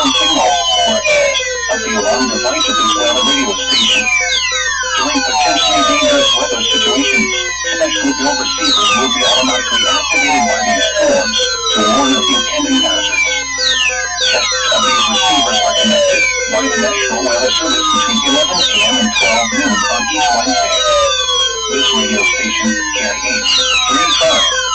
sound signals or a test of the alarm device at this weather radio station. During potentially dangerous weather situations, specially built receivers will be automatically activated by these storms to warn of impending hazards. Tests of these receivers are connected by the National Weather Service between 11 a.m. and 12 noon on each Wednesday. This radio station, KIH35,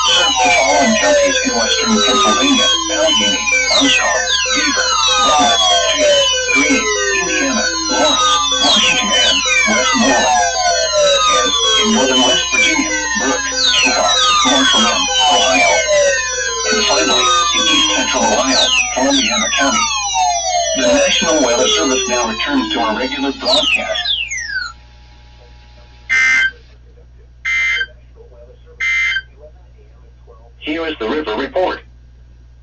serves the following counties in western Pennsylvania: Allegheny, Armstrong, Beaver, Broward, Chase, Greene, Indiana, Lawrence, Washington, and Westmoreland. And in northern West Virginia, Brooke, Chicago, Marshall, and Ohio. And finally, in east central Ohio, Columbiana County. The National Weather Service now returns to our regular broadcast. Here is the river report.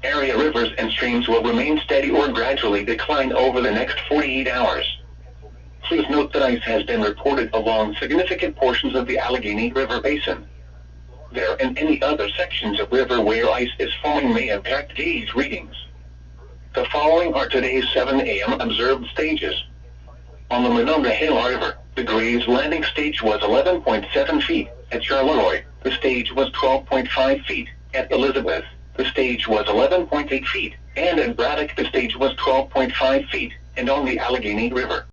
Area rivers and streams will remain steady or gradually decline over the next 48 hours. Please note that ice has been reported along significant portions of the Allegheny River Basin. There and any other sections of river where ice is forming may impact gauge readings. The following are today's 7 a.m. observed stages. On the Monongahela River, the Grays Landing stage was 11.7 feet. At Charleroi, the stage was 12.5 feet. At Elizabeth, the stage was 11.8 feet. And at Braddock, the stage was 12.5 feet. And on the Allegheny River,